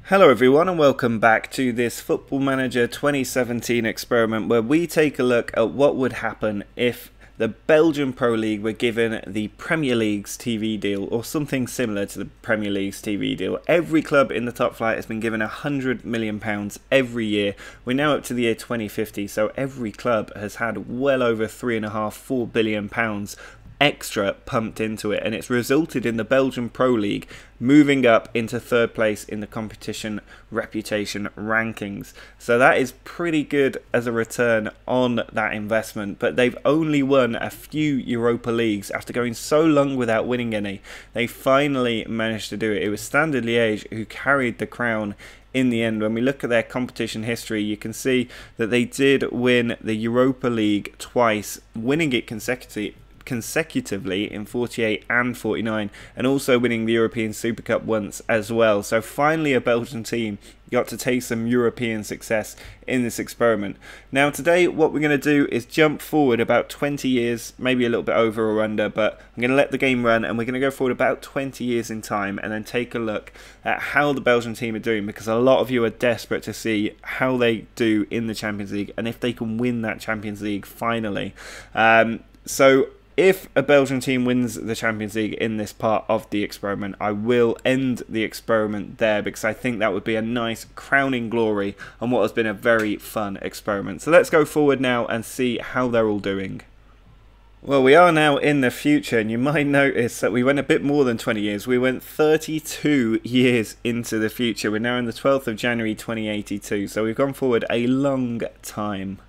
Hello everyone and welcome back to this Football Manager 2017 experiment where we take a look at what would happen if the Belgian Pro League were given the Premier League's TV deal or something similar to the Premier League's TV deal. Every club in the top flight has been given £100 million every year. We're now up to the year 2050, so every club has had well over £3.5–4 billion extra pumped into it, and it's resulted in the Belgian Pro League moving up into third place in the competition reputation rankings. So that is pretty good as a return on that investment, but they've only won a few Europa Leagues after going so long without winning any. They finally managed to do it. It was Standard Liège who carried the crown in the end. When we look at their competition history, you can see that they did win the Europa League twice, winning it consecutively in 48 and 49, and also winning the European Super Cup once as well. So finally a Belgian team got to taste some European success in this experiment. Now today what we're going to do is jump forward about 20 years, maybe a little bit over or under, but I'm going to let the game run and we're going to go forward about 20 years in time and then take a look at how the Belgian team are doing, because a lot of you are desperate to see how they do in the Champions League and if they can win that Champions League finally. So if a Belgian team wins the Champions League in this part of the experiment, I will end the experiment there because I think that would be a nice crowning glory on what has been a very fun experiment. So let's go forward now and see how they're all doing. Well, we are now in the future, and you might notice that we went a bit more than 20 years. We went 32 years into the future. We're now in the 12th of January 2082, so we've gone forward a long time.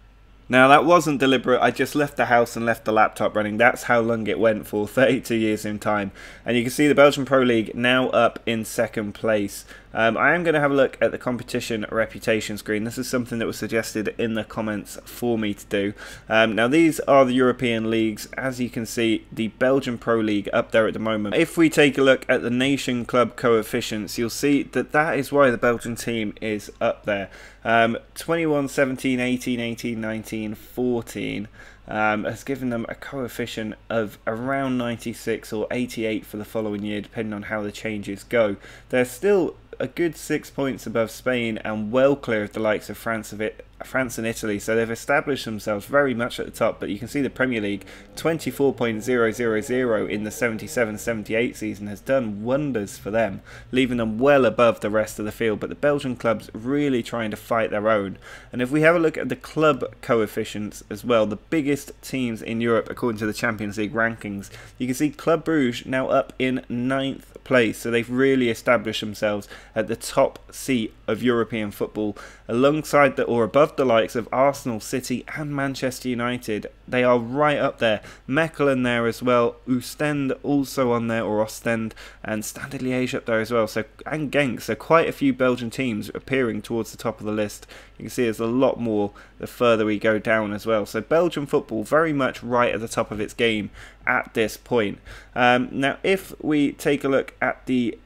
Now that wasn't deliberate, I just left the house and left the laptop running. That's how long it went for, 32 years in time. And you can see the Belgian Pro League now up in second place. I am going to have a look at the competition reputation screen. This is something that was suggested in the comments for me to do. Now these are the European leagues. As you can see, the Belgian Pro League up there at the moment. If we take a look at the nation club coefficients, you'll see that that is why the Belgian team is up there. 21, 17, 18, 18, 19, 14 has given them a coefficient of around 96 or 88 for the following year, depending on how the changes go. They're still a good 6 points above Spain and well clear of the likes of France and Italy, so they've established themselves very much at the top. But you can see the Premier League 24.000 in the 77-78 season has done wonders for them, leaving them well above the rest of the field. But the Belgian clubs really trying to fight their own. And if we have a look at the club coefficients as well, the biggest teams in Europe according to the Champions League rankings, you can see Club Brugge now up in 9th place, so they've really established themselves at the top seat of European football, alongside or above the likes of Arsenal, City and Manchester United. They are right up there. Mechelen there as well, Ostend also on there, or Ostend, and Standard Liège up there as well, so, and Genk. So quite a few Belgian teams appearing towards the top of the list. You can see there's a lot more the further we go down as well. So Belgian football very much right at the top of its game at this point. Now if we take a look at the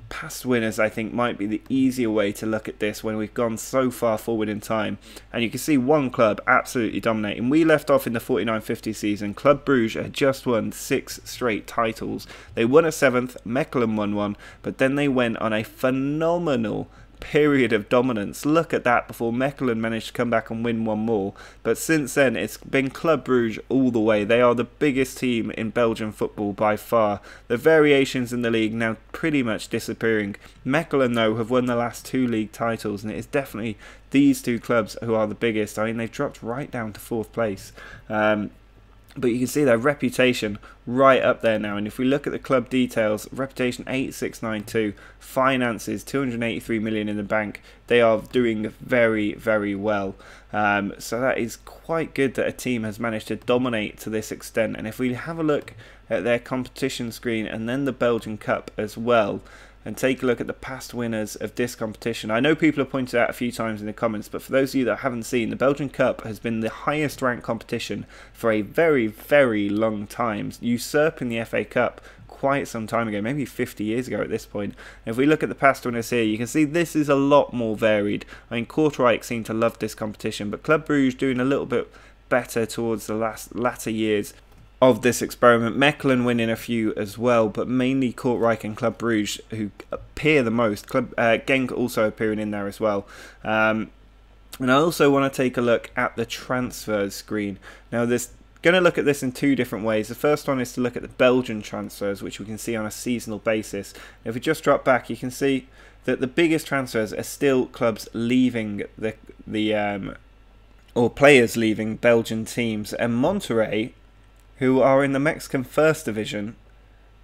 past winners, I think might be the easier way to look at this when we've gone so far forward in time, and you can see one club absolutely dominating. We left off in the 49-50 season. Club Brugge had just won 6 straight titles. They won a 7th, Mechelen won one, but then they went on a phenomenal period of dominance. Look at that, before Mechelen managed to come back and win one more. But since then it's been Club Brugge all the way. They are the biggest team in Belgian football by far. The variations in the league now pretty much disappearing. Mechelen though have won the last 2 league titles, and it is definitely these two clubs who are the biggest. I mean, they've dropped right down to 4th place. But you can see their reputation right up there now. And if we look at the club details, reputation 8692, finances 283 million in the bank. They are doing very, very well. So that is quite good that a team has managed to dominate to this extent. And if we have a look at their competition screen and then the Belgian Cup as well, and take a look at the past winners of this competition. I know people have pointed out a few times in the comments, but for those of you that haven't seen, the Belgian Cup has been the highest ranked competition for a very, very long time, usurping the FA Cup quite some time ago, maybe 50 years ago at this point. And if we look at the past winners here, you can see this is a lot more varied. I mean, Kortrijk seem to love this competition, but Club Brugge doing a little bit better towards the latter years. of this experiment. Mechelen winning a few as well, but mainly Kortrijk and Club Brugge who appear the most. Genk also appearing in there as well. And I also want to take a look at the transfers screen. Now, this going to look at this in two different ways. The first one is to look at the Belgian transfers, which we can see on a seasonal basis. If we just drop back, you can see that the biggest transfers are still clubs leaving or players leaving Belgian teams, and Monterrey, who are in the Mexican First Division,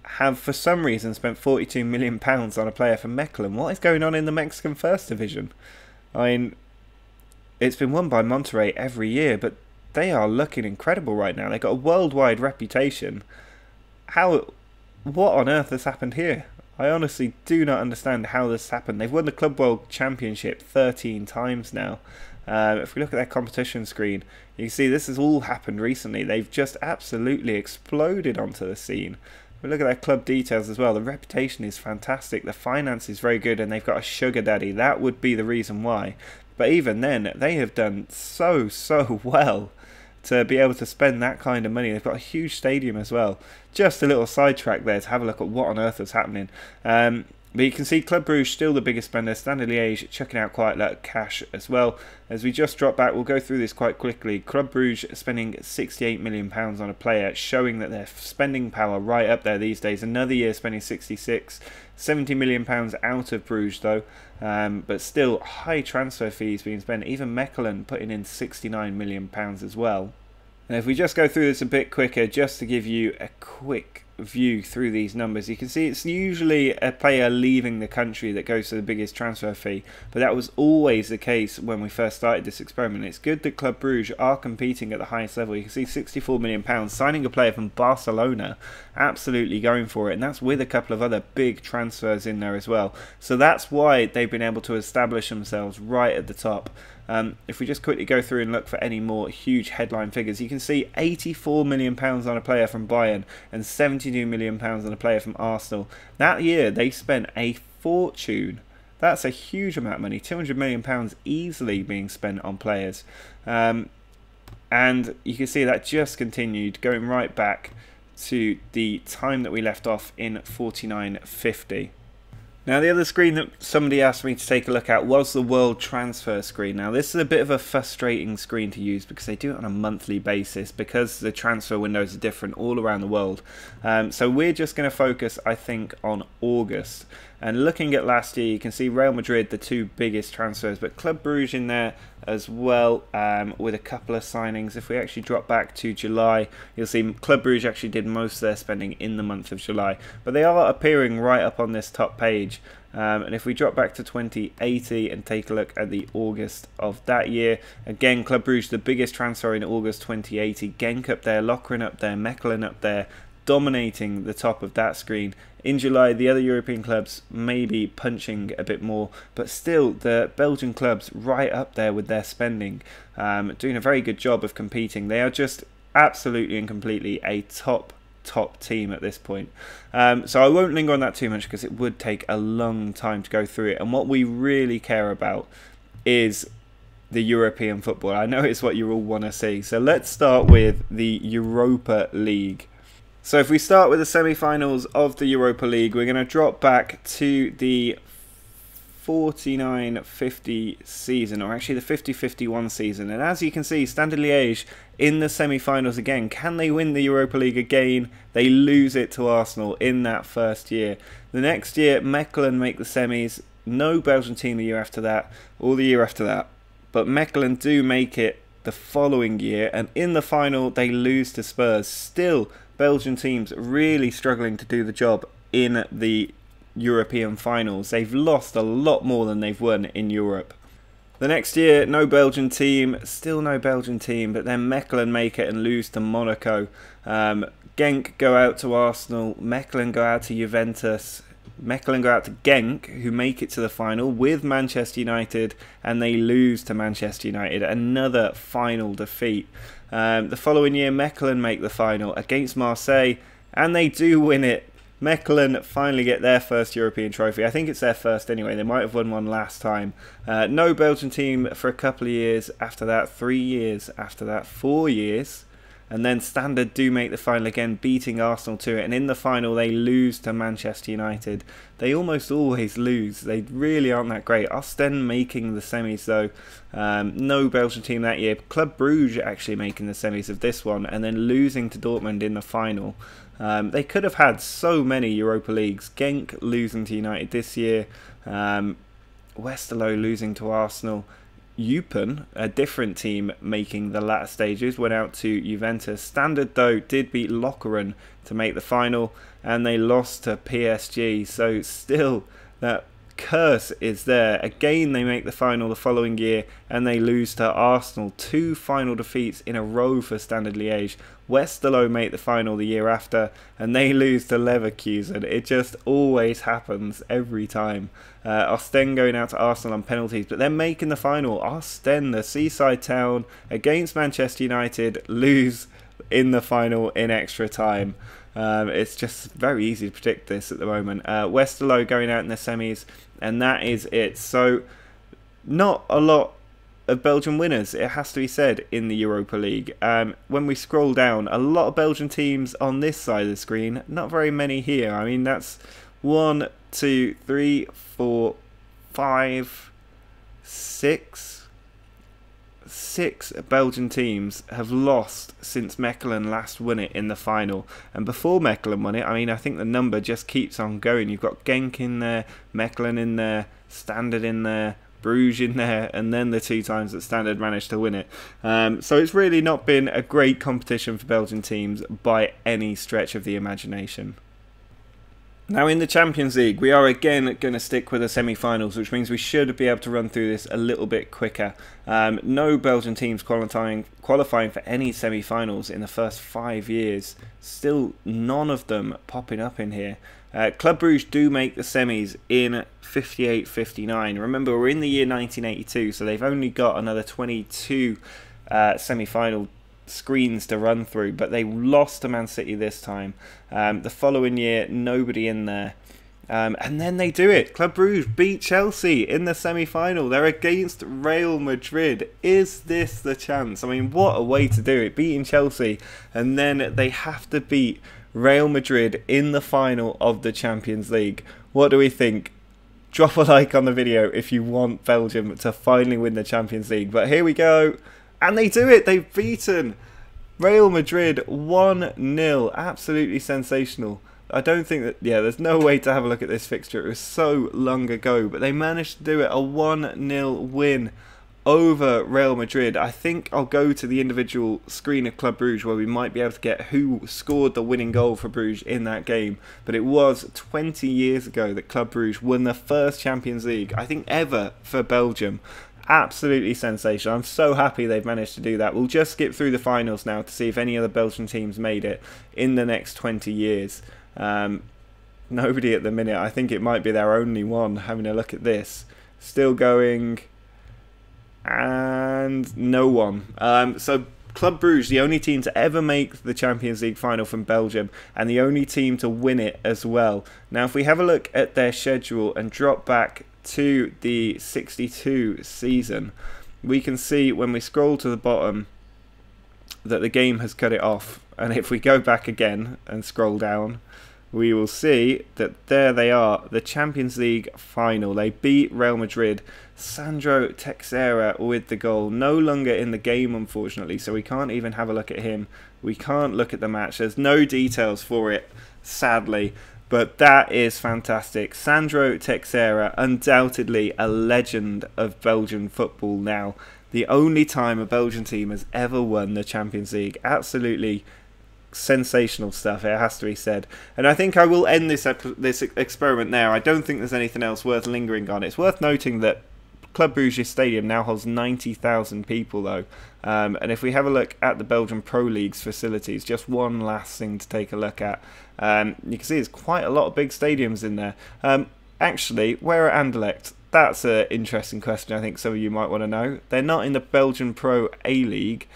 have for some reason spent £42 million on a player from Mechelen. What is going on in the Mexican First Division? I mean, it's been won by Monterrey every year, but they are looking incredible right now. They've got a worldwide reputation. What on earth has happened here? I honestly do not understand how this happened. They've won the Club World Championship 13 times now. If we look at their competition screen, you can see this has all happened recently. They've just absolutely exploded onto the scene. We look at their club details as well. The reputation is fantastic. The finance is very good, and they've got a sugar daddy. That would be the reason why. But even then, they have done so well to be able to spend that kind of money. They've got a huge stadium as well. Just a little sidetrack there to have a look at what on earth is happening. But you can see Club Brugge still the biggest spender. Standard Liège chucking out quite a lot of cash as well. As we just drop back, we'll go through this quite quickly. Club Brugge spending £68 million on a player, showing that their spending power right up there these days. Another year spending 66, £70 million out of Bruges though. But still high transfer fees being spent. Even Mechelen putting in £69 million as well. And if we just go through this a bit quicker, just to give you a quick view through these numbers, you can see it's usually a player leaving the country that goes to the biggest transfer fee, but that was always the case when we first started this experiment. It's good that Club Brugge are competing at the highest level. You can see £64 million, signing a player from Barcelona, absolutely going for it, and that's with a couple of other big transfers in there as well. So that's why they've been able to establish themselves right at the top. If we just quickly go through and look for any more huge headline figures, you can see £84 million on a player from Bayern and £72 million on a player from Arsenal. That year they spent a fortune. That's a huge amount of money, £200 million easily being spent on players. And you can see that just continued, going right back to the time that we left off in 49-50. Now, the other screen that somebody asked me to take a look at was the world transfer screen. Now, this is a bit of a frustrating screen to use because they do it on a monthly basis because the transfer windows are different all around the world. So we're just going to focus, I think, on August. And looking at last year, you can see Real Madrid, the two biggest transfers, but Club Brugge in there as well, with a couple of signings. If we actually drop back to July, you'll see Club Brugge actually did most of their spending in the month of July, but they are appearing right up on this top page. And if we drop back to 2080 and take a look at the August of that year, again, Club Brugge, the biggest transfer in August 2080, Genk up there, Lokeren up there, Mechelen up there, dominating the top of that screen. In July, the other European clubs maybe punching a bit more, but still the Belgian clubs right up there with their spending, doing a very good job of competing. They are just absolutely and completely a top team at this point. So I won't linger on that too much because it would take a long time to go through it. And what we really care about is the European football. I know it's what you all want to see. So let's start with the Europa League. So if we start with the semi-finals of the Europa League, we're going to drop back to the 49-50 season, or actually the 50-51 season. And as you can see, Standard Liège in the semi-finals again. Can they win the Europa League again? They lose it to Arsenal in that first year. The next year, Mechelen make the semis. No Belgian team the year after that, or the year after that. But Mechelen do make it the following year, and in the final, they lose to Spurs. Still, Belgian teams really struggling to do the job in the European finals. They've lost a lot more than they've won in Europe. The next year, no Belgian team, still no Belgian team, but then Mechelen make it and lose to Monaco. Genk go out to Arsenal, Mechelen go out to Juventus, Mechelen go out to Genk, who make it to the final with Manchester United, and they lose to Manchester United. Another final defeat. The following year, Mechelen make the final against Marseille, and they do win it. Mechelen finally get their first European trophy. I think it's their first anyway. They might have won one last time. No Belgian team for a couple of years after that. 3 years after that. 4 years. and then Standard do make the final again, beating Arsenal to it, and in the final they lose to Manchester United. They almost always lose. They really aren't that great. Ostend making the semis though. No Belgian team that year. Club Brugge actually making the semis of this one, and then losing to Dortmund in the final. They could have had so many Europa Leagues. Genk losing to United this year. Westerlo losing to Arsenal. Eupen, a different team, making the latter stages, went out to Juventus. Standard, though, did beat Lokeren to make the final, and they lost to PSG. So still, that curse is there. Again, they make the final the following year, and they lose to Arsenal. 2 final defeats in a row for Standard Liège. Westerlo make the final the year after, and they lose to Leverkusen. It just always happens every time. Ostend going out to Arsenal on penalties, but then making the final. Ostend, the seaside town, against Manchester United, lose in the final in extra time. It's just very easy to predict this at the moment. Westerlo going out in the semis, and that is it. So not a lot of Belgian winners, it has to be said, in the Europa League. When we scroll down, a lot of Belgian teams on this side of the screen, not very many here. I mean, that's 1, 2, 3, 4, 5, 6. 6 Belgian teams have lost since Mechelen last won it in the final. And before Mechelen won it, I mean, I think the number just keeps on going. You've got Genk in there, Mechelen in there, Standard in there, Bruges in there, and then the 2 times that Standard managed to win it. So it's really not been a great competition for Belgian teams by any stretch of the imagination. Now in the Champions League, we are again going to stick with the semi-finals, which means we should be able to run through this a little bit quicker. No Belgian teams qualifying for any semi-finals in the first 5 years. Still none of them popping up in here. Club Brugge do make the semis in 58-59. Remember, we're in the year 1982, so they've only got another 22 semi-final screens to run through, but they lost to Man City this time. The following year, nobody in there. And then they do it. Club Brugge beat Chelsea in the semi-final. They're against Real Madrid. Is this the chance? I mean, what a way to do it. Beating Chelsea, and then they have to beat Real Madrid in the final of the Champions League. What do we think? Drop a like on the video if you want Belgium to finally win the Champions League. But here we go. And they do it. They've beaten Real Madrid 1-0. Absolutely sensational. I don't think that, yeah, there's no way to have a look at this fixture. It was so long ago. But they managed to do it. A 1-0 win over Real Madrid. I think I'll go to the individual screen of Club Brugge where we might be able to get who scored the winning goal for Brugge in that game. But it was 20 years ago that Club Brugge won the first Champions League, I think ever, for Belgium. Absolutely sensational. I'm so happy they've managed to do that. We'll just skip through the finals now to see if any other Belgian teams made it in the next 20 years. Nobody at the minute. I think it might be their only one. Having a look at this. Still going. And no one. So Club Brugge, the only team to ever make the Champions League final from Belgium, and the only team to win it as well. Now if we have a look at their schedule and drop back to the 62 season, we can see when we scroll to the bottom that the game has cut it off. And if we go back again and scroll down, we will see that there they are, the Champions League final. They beat Real Madrid. Sandro Teixeira with the goal. No longer in the game, unfortunately, so we can't even have a look at him. We can't look at the match. There's no details for it, sadly. But that is fantastic. Sandro Teixeira, undoubtedly a legend of Belgian football now. The only time a Belgian team has ever won the Champions League. Absolutely sensational stuff, it has to be said. And I think I will end this experiment there. I don't think there's anything else worth lingering on. It's worth noting that Club Brugge Stadium now holds 90,000 people though. And if we have a look at the Belgian Pro League's facilities, just one last thing to take a look at. You can see there's quite a lot of big stadiums in there. Actually, where are Anderlecht? That's an interesting question I think some of you might want to know. They're not in the Belgian Pro A-League,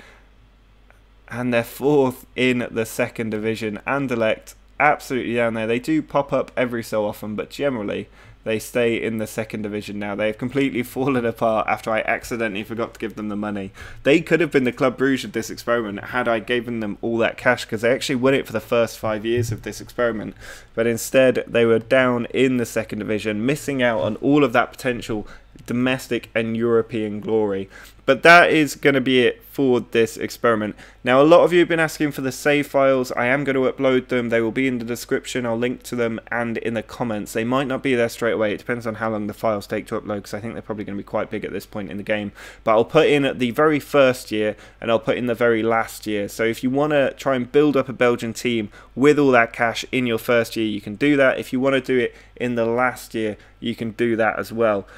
and they're 4th in the 2nd division. Anderlecht, absolutely down there. They do pop up every so often, but generally They stay in the second division now. They've completely fallen apart after I accidentally forgot to give them the money. They could have been the Club Brugge of this experiment had I given them all that cash, because they actually won it for the first 5 years of this experiment. But instead, they were down in the second division, missing out on all of that potential domestic and European glory. But that is going to be it for this experiment. Now, a lot of you have been asking for the save files. I am going to upload them. They will be in the description. I'll link to them and in the comments. They might not be there straight away. It depends on how long the files take to upload, because I think they're probably going to be quite big at this point in the game. But I'll put in the very first year and I'll put in the very last year. So if you want to try and build up a Belgian team with all that cash in your first year, you can do that. If you want to do it in the last year, you can do that as well.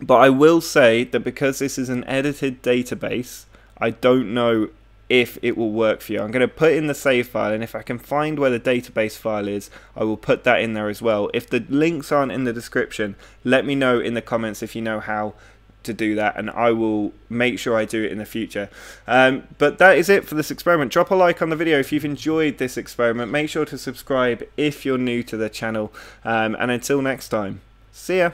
But I will say that because this is an edited database, I don't know if it will work for you. I'm going to put in the save file, and if I can find where the database file is, I will put that in there as well. If the links aren't in the description, let me know in the comments if you know how to do that, and I will make sure I do it in the future. But that is it for this experiment. Drop a like on the video if you've enjoyed this experiment. Make sure to subscribe if you're new to the channel, and until next time, see ya.